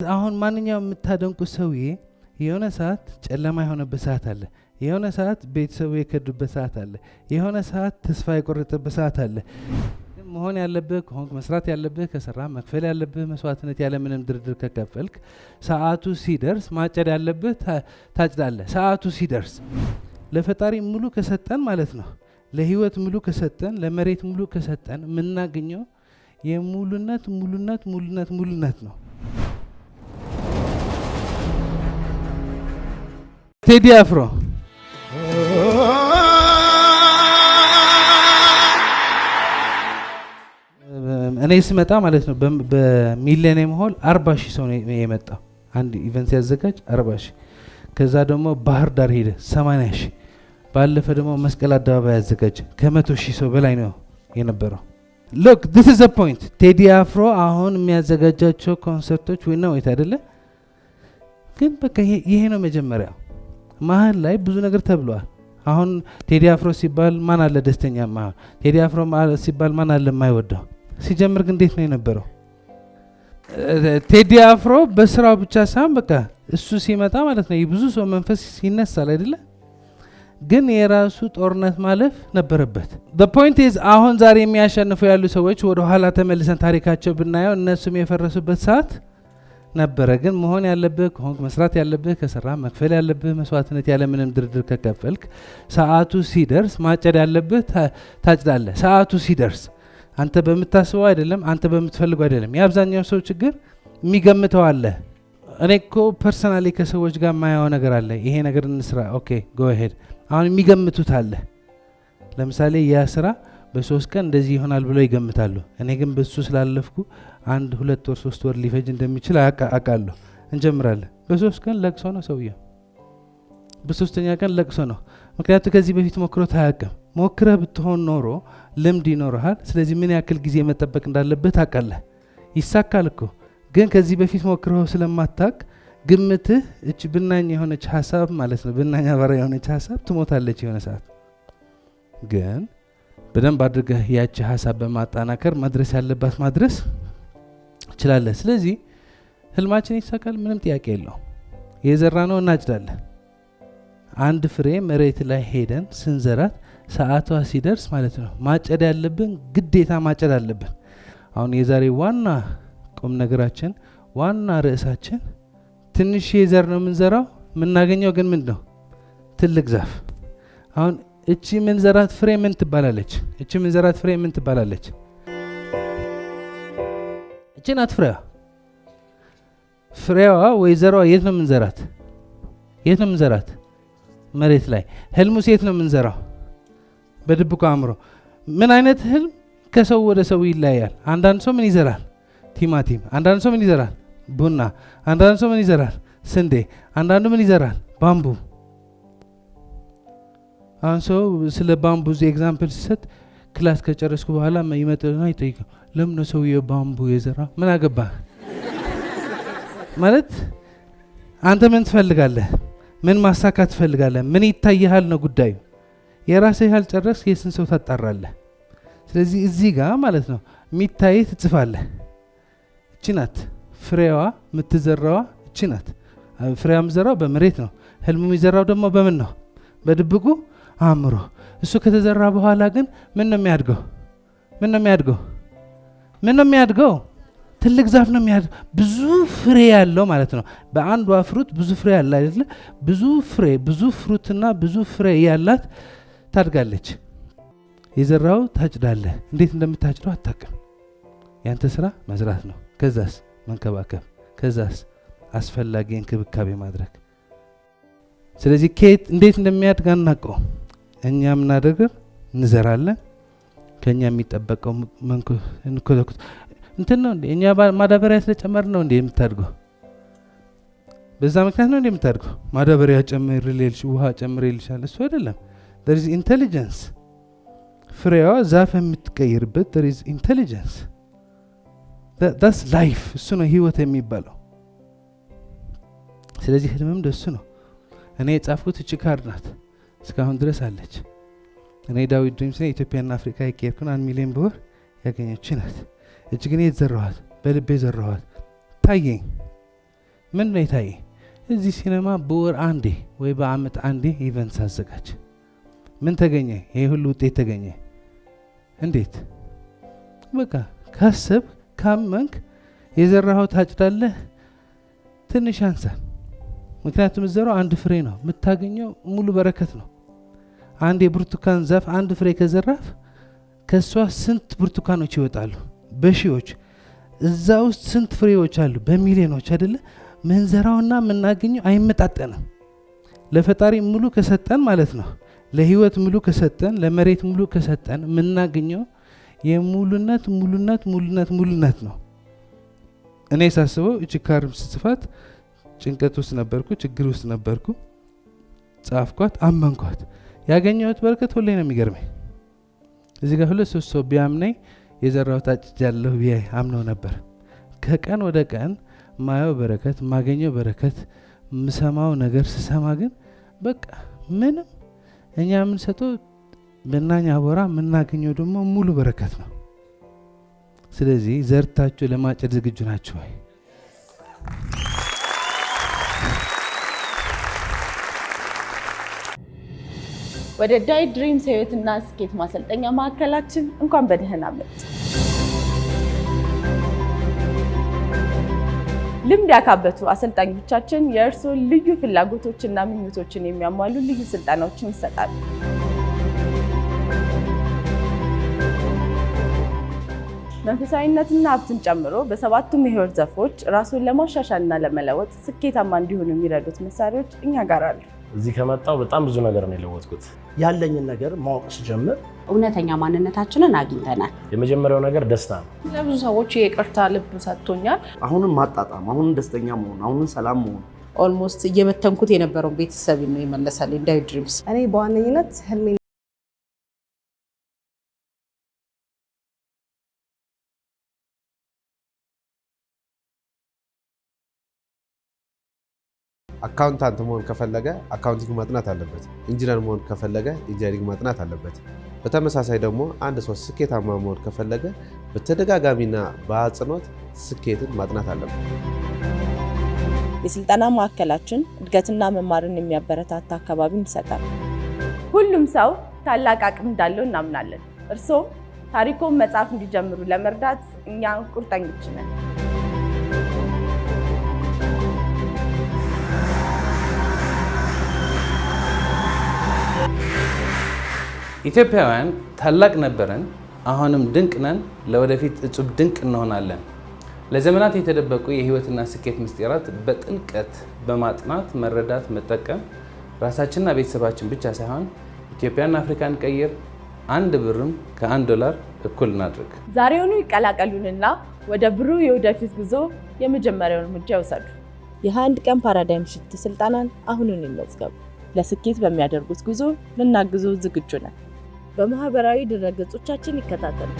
አሁን ማንኛውም የምታደንቁ ሰውዬ የሆነ ሰዓት ጨለማ የሆነበት ሰዓት አለ። የሆነ ሰዓት ቤተሰቡ የከዱበት ሰዓት አለ። የሆነ ሰዓት ተስፋ የቆረጠበት ሰዓት አለ። መሆን ያለብህ ከሆንክ መስራት ያለብህ ከሰራ መክፈል ያለብህ መስዋዕትነት ያለ ምንም ድርድር ከከፈልክ ሰዓቱ ሲደርስ ማጨድ ያለብህ ታጭዳለህ። ሰዓቱ ሲደርስ ለፈጣሪ ሙሉ ከሰጠን ማለት ነው። ለህይወት ሙሉ ከሰጠን፣ ለመሬት ሙሉ ከሰጠን የምናገኘው የሙሉነት ሙሉነት ሙሉነት ሙሉነት ነው። ቴዲ አፍሮ እኔ ስመጣ ማለት ነው በሚሊኒየም ሆል 40,000 ሰው ነው የመጣው። አንድ ኢቨንት ሲያዘጋጅ 40,000። ከዛ ደግሞ ባህር ዳር ሄደ 80,000። ባለፈ ደግሞ መስቀል አደባባይ ያዘጋጅ ከ100,000 ሰው በላይ ነው የነበረው። look this is the point ቴዲ አፍሮ አሁን የሚያዘጋጃቸው ኮንሰርቶች ወይ ነው አይደለ? ግን በቃ ይሄ ነው መጀመሪያው። መሀል ላይ ብዙ ነገር ተብሏል። አሁን ቴዲ አፍሮ ሲባል ማን አለ ደስተኛ? ማን ቴዲ አፍሮ ሲባል ማን አለ የማይወደው? ሲጀምር ግን እንዴት ነው የነበረው? ቴዲ አፍሮ በስራው ብቻ ሳይሆን በቃ እሱ ሲመጣ ማለት ነው የብዙ ሰው መንፈስ ይነሳል አይደለ? ግን የራሱ ጦርነት ማለፍ ነበረበት። the point is አሁን ዛሬ የሚያሸንፉ ያሉ ሰዎች ወደ ኋላ ተመልሰን ታሪካቸው ብናየው እነሱም የፈረሱበት ሰዓት ነበረ። ግን መሆን ያለብህ ከሆንክ መስራት ያለብህ ከሰራ መክፈል ያለብህ መስዋዕትነት ያለ ምንም ድርድር ከከፈልክ ሰዓቱ ሲደርስ ማጨድ ያለብህ ታጭዳለህ። ሰዓቱ ሲደርስ አንተ በምታስበው አይደለም፣ አንተ በምትፈልገው አይደለም። የአብዛኛው ሰው ችግር የሚገምተው አለ። እኔ እኮ ፐርሰናሊ ከሰዎች ጋር የማያው ነገር አለ። ይሄ ነገር እንስራ፣ ኦኬ ጎ ሄድ። አሁን የሚገምቱት አለ። ለምሳሌ ያ ስራ በ3 ቀን እንደዚህ ይሆናል ብለው ይገምታሉ። እኔ ግን በሱ ስላለፍኩ 1 2 ወር 3 ወር ሊፈጅ እንደሚችል አውቃለሁ። እንጀምራለን። በ3 ቀን ለቅሶ ነው ሰውየው። በ3ኛ ቀን ለቅሶ ነው። ምክንያቱም ከዚህ በፊት ሞክሮት አያውቅም። ሞክረህ ብትሆን ኖሮ ልምድ ይኖርሃል። ስለዚህ ምን ያክል ጊዜ መጠበቅ እንዳለበት ታውቃለህ። ይሳካል እኮ። ግን ከዚህ በፊት ሞክረው ስለማታውቅ ግምትህ እች ብናኝ የሆነች ሀሳብ ማለት ነው፣ ብናኝ አባራ የሆነች ሀሳብ ትሞታለች የሆነ ሰዓት። ግን በደንብ አድርገህ ያቺ ሀሳብ በማጠናከር መድረስ ያለባት ማድረስ ትችላለህ። ስለዚህ ህልማችን ይሳካል፣ ምንም ጥያቄ የለው። የዘራነው እናጭዳለን። አንድ ፍሬ መሬት ላይ ሄደን ስንዘራት ሰዓቷ ሲደርስ ማለት ነው ማጨድ ያለብን ግዴታ ማጨድ አለብን። አሁን የዛሬ ዋና ቁም ነገራችን ዋና ርዕሳችን ትንሽ የዘር ነው የምንዘራው፣ የምናገኘው ግን ምንድን ነው? ትልቅ ዛፍ። አሁን እቺ ምንዘራት ፍሬ ምን ትባላለች? እቺ ምንዘራት ፍሬ ምን ትባላለች? እቺ ናት ፍሬዋ። ፍሬዋ ወይ ዘራዋ የት ነው ምንዘራት? የት ነው ምንዘራት? መሬት ላይ። ህልሙስ የት ነው ምንዘራው? በድብቁ አእምሮ። ምን አይነት ህልም ከሰው ወደ ሰው ይለያያል። አንዳንድ ሰው ምን ይዘራል? ቲማቲም። አንዳንድ ሰው ምን ይዘራል? ቡና። አንዳንድ ሰው ምን ይዘራል? ስንዴ። አንዳንዱ ምን ይዘራል? ባምቡ። አሁን ሰው ስለ ባምቡ ኤግዛምፕል ሲሰጥ ክላስ ከጨረስኩ በኋላ ይመጣና ይጠይቃል፣ ለምን ነው ሰውዬው ባምቡ የዘራ? ምን አገባ ማለት አንተ ምን ትፈልጋለህ? ምን ማሳካት ትፈልጋለህ? ምን ይታይሃል ነው ጉዳዩ። የራስህ ያልጨረስ የስንት ሰው ታጣራለህ? ስለዚህ እዚህ ጋር ማለት ነው የሚታይ ትጽፋለህ። እቺ ናት ፍሬዋ የምትዘራዋ፣ እቺ ናት ፍሬዋ የምትዘራው በመሬት ነው። ህልሙ የሚዘራው ደግሞ በምን ነው? በድብቁ አእምሮ። እሱ ከተዘራ በኋላ ግን ምን ነው የሚያድገው? ምን ነው የሚያድገው? ምን ነው የሚያድገው? ትልቅ ዛፍ ነው የሚያድገው። ብዙ ፍሬ ያለው ማለት ነው። በአንዷ ፍሩት ብዙ ፍሬ ያለ አይደለ? ብዙ ፍሬ፣ ብዙ ፍሩትና ብዙ ፍሬ ያላት ታድጋለች። የዘራው ታጭዳለህ። እንዴት እንደምታጭደው አታውቅም። ያንተ ስራ መዝራት ነው። ከዛስ መንከባከብ፣ ከዛስ አስፈላጊ እንክብካቤ ማድረግ። ስለዚህ ከየት እንዴት እንደሚያድግ አናውቀው። እኛ ምናደርገው እንዘራለን። ከኛ የሚጠበቀው እንኮተኩት እንትን ነው እንዴ? እኛ ማዳበሪያ ስለጨመር ነው እንዴ የምታድገው? በዛ ምክንያት ነው እንዴ የምታድገው? ማዳበሪያ ጨምርልሽ፣ ውሃ ጨምርልሻል፣ እሱ አይደለም። there is intelligence። ፍሬዋ ዛፍ የምትቀይርበት there is intelligence። that's life። እሱ ነው ህይወት የሚባለው። ስለዚህ ህልምም ደሱ ነው። እኔ የጻፍኩት እቺ ካርድ ናት፣ እስካሁን ድረስ አለች። እኔ ዳዊት ድሪምስ ነው ኢትዮጵያና አፍሪካ የኬርኩን 1 ሚሊዮን ብር ያገኘች ናት። እቺ ግን የተዘራኋት በልቤ ዘራኋት። ታየኝ ምን ነው የታየ? እዚህ ሲኔማ በወር አንዴ ወይ በአመት አንዴ ኢቨንት ሳዘጋጅ ምን ተገኘ? ይሄ ሁሉ ውጤት ተገኘ። እንዴት? በቃ ካሰብ ካመንክ የዘራኸው ታጭዳለህ። ትንሽ አንሳን። ምክንያቱም ዘራው አንድ ፍሬ ነው፣ የምታገኘው ሙሉ በረከት ነው። አንድ የብርቱካን ዛፍ አንድ ፍሬ ከዘራፍ ከሷ ስንት ብርቱካኖች ይወጣሉ? በሺዎች። እዛ ውስጥ ስንት ፍሬዎች አሉ? በሚሊዮኖች አይደለ? መንዘራውና የምናገኘው አይመጣጠንም። ለፈጣሪ ሙሉ ከሰጠን ማለት ነው፣ ለህይወት ሙሉ ከሰጠን፣ ለመሬት ሙሉ ከሰጠን የምናገኘው የሙሉነት ሙሉነት ሙሉነት ሙሉነት ነው። እኔ ሳስበው እቺ ካርም ስጽፋት ጭንቀት ውስጥ ነበርኩ፣ ችግር ውስጥ ነበርኩ። ጻፍኳት፣ አመንኳት። ያገኘሁት በረከት ሁሌ ነው የሚገርመኝ። እዚህ ጋር ሁለት ሶስት ሰው ቢያምነኝ የዘራሁት አጭጃለሁ ብዬ አምነው ነበር። ከቀን ወደ ቀን ማየው በረከት፣ ማገኘው በረከት፣ ምሰማው ነገር ስሰማ ግን በቃ ምንም እኛ የምንሰጠው በእናኛ አቦራ የምናገኘው ደግሞ ሙሉ በረከት ነው። ስለዚህ ዘርታችሁ ለማጨድ ዝግጁ ናችሁ ወይ? ወደ ዳይ ድሪምስ ህይወትና ስኬት ማሰልጠኛ ማዕከላችን እንኳን በደህና መጡ። ልምድ ያካበቱ አሰልጣኞቻችን የእርስዎን ልዩ ፍላጎቶችና ምኞቶችን የሚያሟሉ ልዩ ስልጠናዎችን ይሰጣሉ። መንፈሳዊነትና ሀብትን ጨምሮ በሰባቱም የህይወት ዘርፎች ራስዎን ለማሻሻልና ለመለወጥ ስኬታማ እንዲሆኑ የሚረዱት መሳሪያዎች እኛ ጋር አሉ። እዚህ ከመጣው በጣም ብዙ ነገር ነው የለወጥኩት። ያለኝን ነገር ማወቅ ስጀምር እውነተኛ ማንነታችንን አግኝተናል። የመጀመሪያው ነገር ደስታ ነው። ለብዙ ሰዎች የይቅርታ ልብ ሰጥቶኛል። አሁንም ማጣጣም፣ አሁንም ደስተኛ መሆን፣ አሁንም ሰላም መሆን። ኦልሞስት እየበተንኩት የነበረው ቤተሰብ ነው የመለሰልኝ ዳይ ድሪምስ። እኔ በዋነኝነት ህልሜ አካውንታንት መሆን ከፈለገ አካውንቲንግ ማጥናት አለበት። ኢንጂነር መሆን ከፈለገ ኢንጂነሪንግ ማጥናት አለበት። በተመሳሳይ ደግሞ አንድ ሰው ስኬታማ መሆን ከፈለገ በተደጋጋሚና በአጽንኦት ስኬትን ማጥናት አለበት። የስልጠና ማዕከላችን እድገትና መማርን የሚያበረታታ አካባቢን ይሰጣል። ሁሉም ሰው ታላቅ አቅም እንዳለው እናምናለን። እርስዎም ታሪኮን መጻፍ እንዲጀምሩ ለመርዳት እኛ ቁርጠኞች ነን። ኢትዮጵያውያን ታላቅ ነበረን፣ አሁንም ድንቅ ነን፣ ለወደፊት እጹብ ድንቅ እንሆናለን። ለዘመናት የተደበቁ የህይወትና ስኬት ምስጢራት በጥልቀት በማጥናት መረዳት፣ መጠቀም ራሳችንና ቤተሰባችን ብቻ ሳይሆን ኢትዮጵያና አፍሪካን ቀይር። አንድ ብርም $1 እኩል እናድርግ። ዛሬውኑ ይቀላቀሉንና ወደ ብሩህ የወደፊት ጉዞ የመጀመሪያውን እርምጃ ይውሰዱ። የ21 ቀን ፓራዳይም ሽፍት ስልጠናን አሁኑን ይመዝገቡ። ለስኬት በሚያደርጉት ጉዞ ልናግዞ ዝግጁ ነን። በማህበራዊ ድረገጾቻችን ይከታተሉ።